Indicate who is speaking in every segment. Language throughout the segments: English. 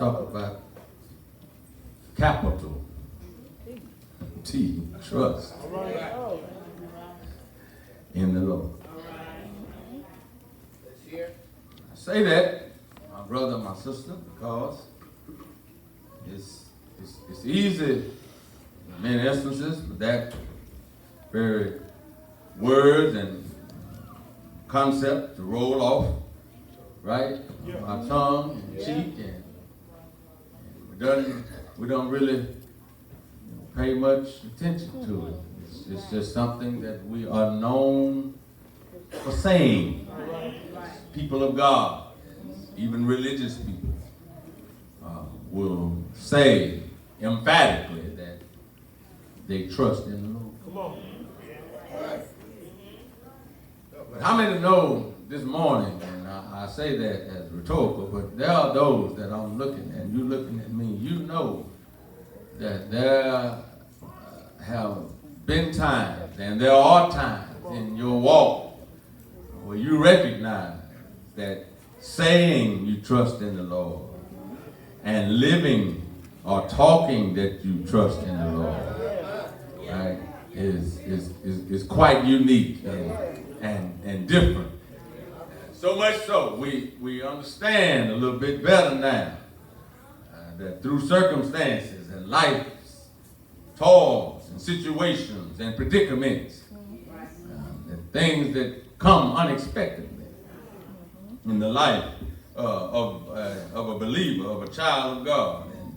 Speaker 1: talk about capital T, trust in the Lord. I say that, my brother, my sister, because it's easy in many instances for that very words and concept to roll off, right? Our tongue and cheek, and we don't really pay much attention to it. It's just something that we are known for saying. People of God, even religious people, will say emphatically that they trust in the Lord. Come on. But how many know this morning, and I say that as rhetorical, but there are those that I'm looking at, and you looking at me, you know that there have been times, and there are times in your walk where you recognize that saying you trust in the Lord and living or talking that you trust in the Lord, right, is quite unique and different. So much so, we understand a little bit better now that through circumstances and life's toils and situations and predicaments, and things that come unexpectedly in the life of a believer, of a child of God. And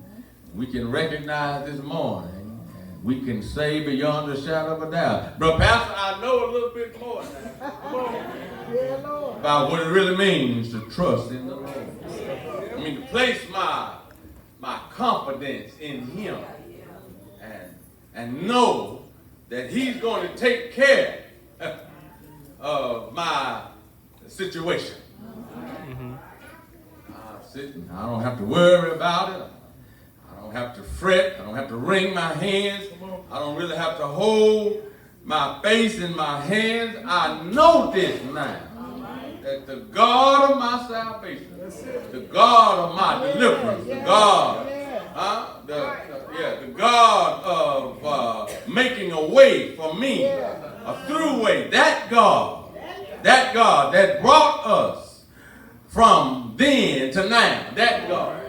Speaker 1: we can recognize this morning, and we can say beyond a shadow of a doubt, but Pastor, I know a little bit more now about what it really means to trust in the Lord. I mean, to place my confidence in Him and know that He's going to take care of my situation. I don't have to worry about it. I don't have to fret. I don't have to wring my hands. I don't really have to hold my face in my hands. I know this now, that the God of my salvation, the God of my deliverance, the God, the God of making a way for me, a through way, that God that brought us from then to now, that God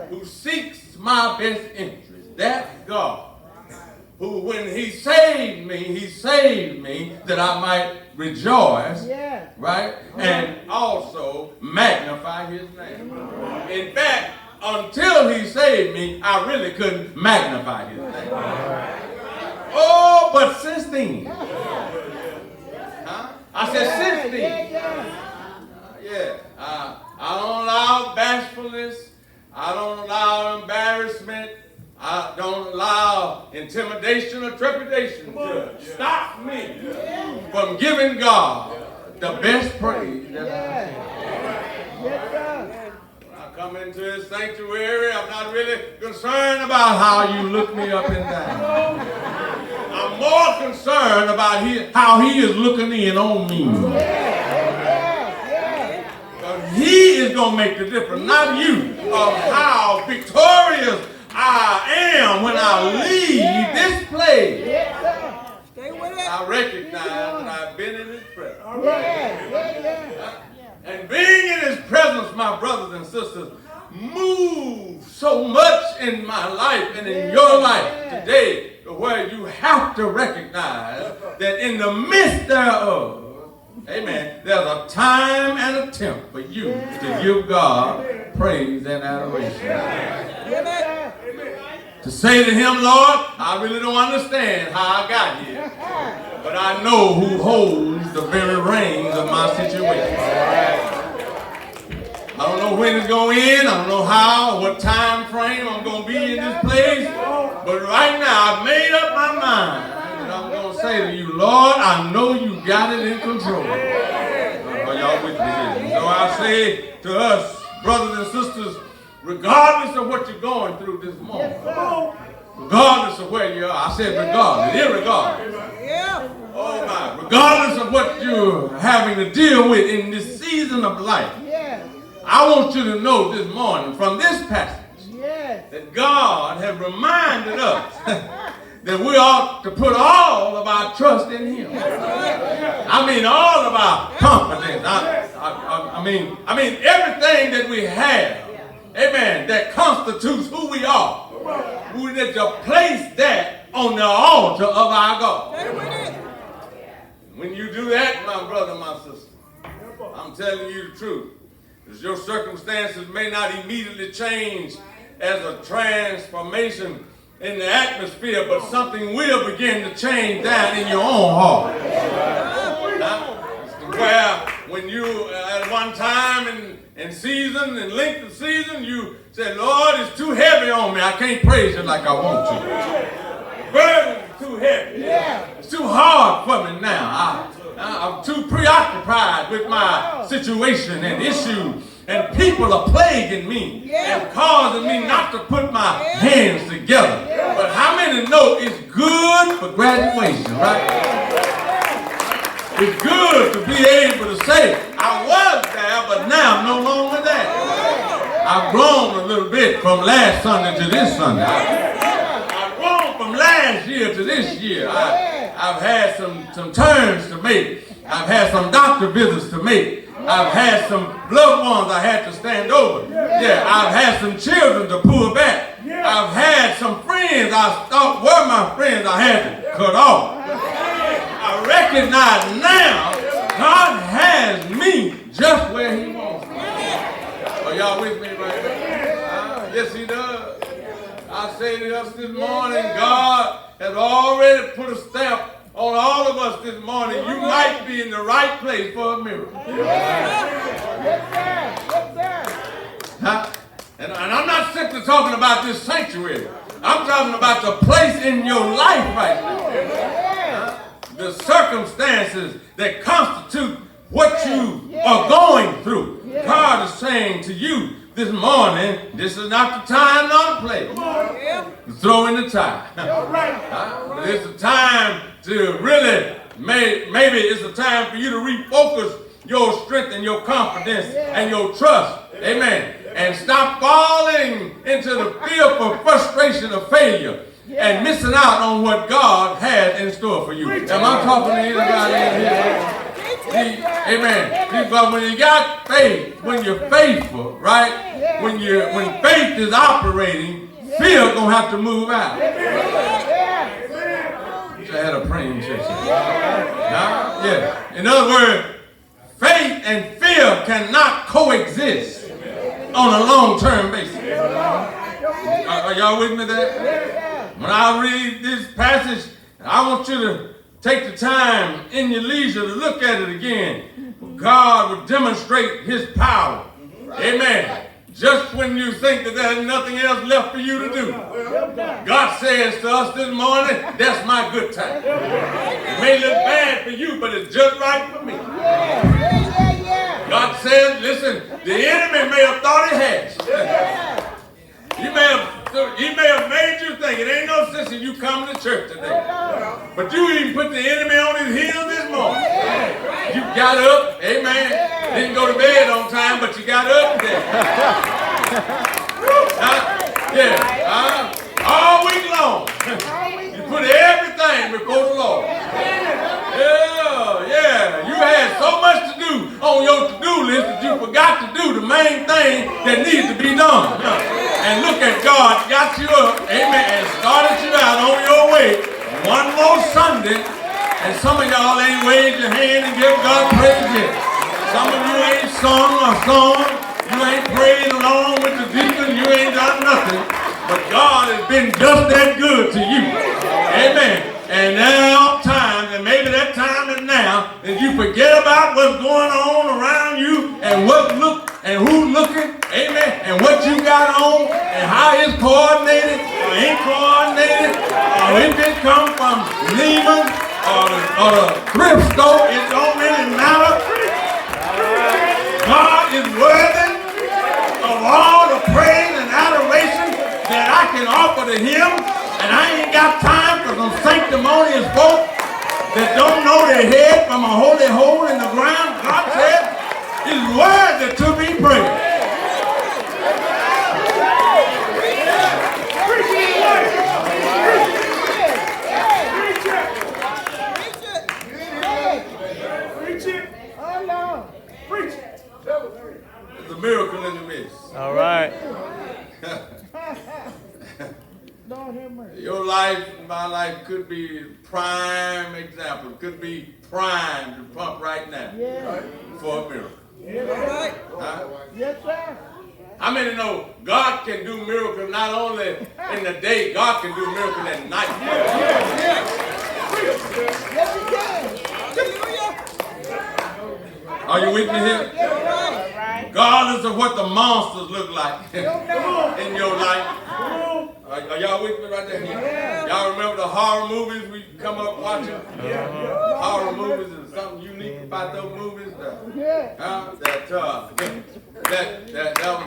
Speaker 1: who seeks my best interest, that God who, when He saved me that I might rejoice, right, and also magnify His name. In fact, until He saved me, I really couldn't magnify His name. Oh, but since then, I said since then, I don't allow bashfulness. I don't allow embarrassment. I don't allow intimidation or trepidation to stop me from giving God the best praise that I can. When I come into His sanctuary, I'm not really concerned about how you look me up and down. I'm more concerned about how He is looking in on me. He is going to make the difference, not you, of how victorious I am when I leave this place. I recognize that I've been in His presence. And being in His presence, my brothers and sisters, moves so much in my life and in your life today, where you have to recognize that in the midst thereof, amen, there's a time and a temp for you to give God praise and adoration. To say to Him, Lord, I really don't understand how I got here, but I know who holds the very reins of my situation. I don't know when it's going to end. I don't know how, what time frame I'm going to be in this place, but right now I've made up my mind. I'm going to say to you, Lord, I know you got it in control. Are y'all with me here? So I say to us, brothers and sisters, regardless of what you're going through this morning, regardless of where you are, I said regardless, irregardless. Oh my, regardless of what you're having to deal with in this season of life, I want you to know this morning from this passage that God has reminded us that we ought to put all of our trust in Him. I mean, all of our confidence. I mean, everything that we have, amen, that constitutes who we are. We need to place that on the altar of our God. When you do that, my brother, my sister, I'm telling you the truth. Because your circumstances may not immediately change as a transformation in the atmosphere, but something will begin to change down in your own heart. Where when you, at one time in season, in length of season, you said, Lord, it's too heavy on me. I can't praise you like I want to. The burden is too heavy. It's too hard for me now. I'm too preoccupied with my situation and issues. And people are plaguing me and causing me not to put my hands together. But how many know it's good for graduation, right? It's good to be able to say, I was there, but now I'm no longer there. I've grown a little bit from last Sunday to this Sunday. I've grown from last year to this year. I've had some turns to make. I've had some doctor visits to make. I've had some loved ones I had to stand over. I've had some children to pull back. I've had some friends I thought were my friends I had to cut off. I recognize now God has me just where He wants me. Are y'all with me right now? Yes, He does. I say to us this morning, God has already put a stamp on all of us this morning. You might be in the right place for a miracle. And I'm not simply talking about this sanctuary. I'm talking about the place in your life right now. The circumstances that constitute what you are going through. God is saying to you this morning, this is not the time nor the place to throw in the towel. It's a time to really, maybe it's a time for you to refocus your strength and your confidence and your trust. Amen. And stop falling into the fearful frustration of failure and missing out on what God has in store for you. Am I talking to anybody in here? Amen. But when you got faith, when you're faithful, right? When faith is operating, fear gonna have to move out. I had a praying session. In other words, faith and fear cannot coexist on a long-term basis. Are y'all with me there? When I read this passage, I want you to take the time in your leisure to look at it again. God will demonstrate His power. Amen. Just when you think that there's nothing else left for you to do, God says to us this morning, that's my good time. It may look bad for you, but it's just right for me. God says, listen, the enemy may have thought he had. He may have made you think it ain't no sense in you coming to church today. But you even put the enemy on his heels this morning. You got up, amen. Didn't go to bed on time, but you got up today. All week long. You put everything before the Lord. You had so much to do on your to-do list that you forgot to do the main thing that needs to be done. And look at God, got you up, amen, and started you out on your way. One more Sunday, and some of y'all ain't waved your hand and give God praise yet. Some of you ain't sung a song, you ain't prayed along with the deacon, you ain't done nothing. But God has been just that good to you. Amen. And now time, and maybe that time is now, that you forget about what's going on around you and who's looking, amen, and what you got on and how it's coordinated or ain't coordinated, or if it comes from Neiman or the thrift store, it don't really matter. God is worthy of all the praise and adoration that I can offer to Him. And I ain't got time for some sanctimonious folk that don't know their head from a holy hole in the ground. God said He's worthy to be praised. miracle in the midst.
Speaker 2: All right.
Speaker 1: Your life and my life could be prime example. Could be prime to pump right now for a miracle. Huh?
Speaker 3: Yes, sir.
Speaker 1: How many know God can do miracles not only in the day, God can do miracles at night.
Speaker 3: Yes, he can.
Speaker 1: Are you with me here? Regardless of what the monsters look like in your life. Are y'all with me right there? Y'all remember the horror movies we come up watching? Horror movies and something unique about those movies. That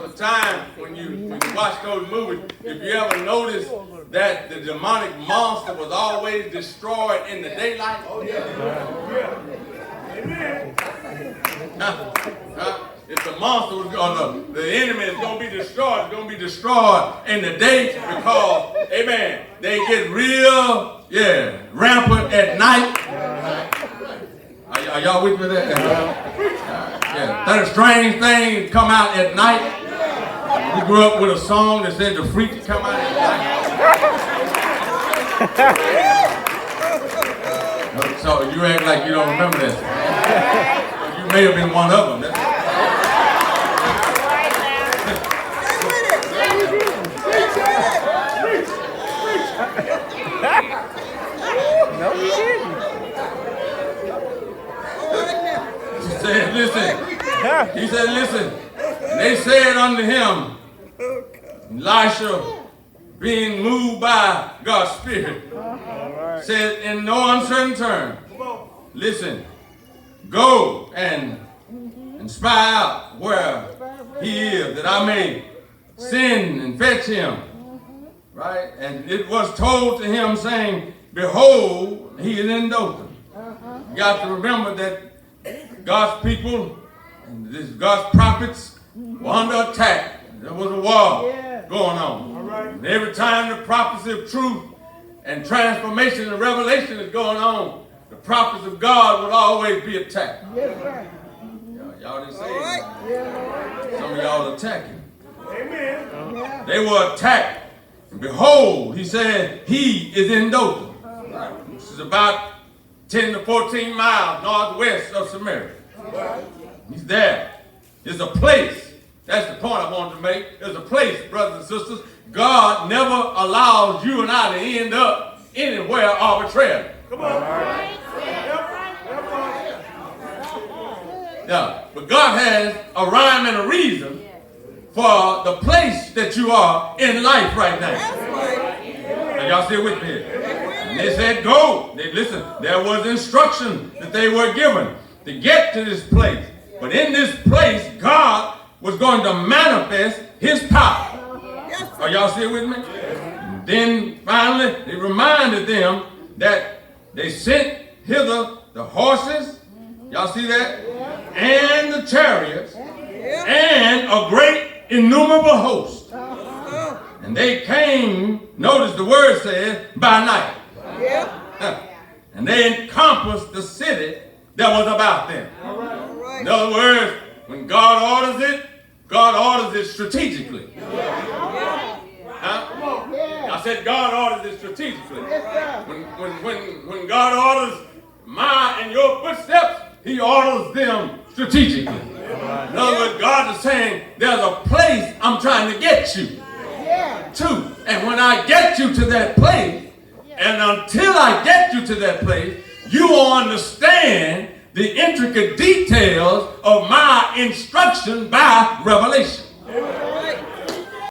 Speaker 1: was a time when you watch those movies. If you ever noticed that the demonic monster was always destroyed in the daylight. If the monster was going the enemy is going to be destroyed, it's going to be destroyed in the day because, amen, they get real, rampant at night. Are y'all with me there? That strange things come out at night. We grew up with a song that said the freaks come out at night. So you act like you don't remember that. You may have been one of them.
Speaker 2: No kidding.
Speaker 1: He said, listen. And they said unto him, Elisha, being moved by God's Spirit, said in no uncertain terms, listen, go and spy out where he is, that I may send and fetch him. Right? And it was told to him, saying, behold, he is in Dothan. You got to remember that God's people and God's prophets were under attack. There was a war going on. And every time the prophecy of truth and transformation and revelation is going on, the prophets of God would always be attacked. Y'all didn't say it. Some of y'all are attacking. Amen. They were attacked. And behold, he said, he is in Dothan. This is about 10 to 14 miles northwest of Samaria. He's there. There's a place. That's the point I wanted to make. There's a place, brothers and sisters. God never allows you and I to end up anywhere arbitrarily. Come on. Yeah, but God has a rhyme and a reason for the place that you are in life right now. Are y'all still with me here? And they said, go. Listen, there was instruction that they were given to get to this place. But in this place, God was going to manifest his power. Are y'all still with me? And then finally, they reminded them that they sent hither the horses. Y'all see that? And the chariots. And a great innumerable host. And they came, notice the word says, by night. And they encompassed the city that was about them. In other words, when God orders it strategically. I said God orders it strategically. When God orders my and your footsteps, he orders them strategically. In other words, God is saying, there's a place I'm trying to get you to. And when I get you to that place, and until I get you to that place, you will understand the intricate details of my instruction by revelation.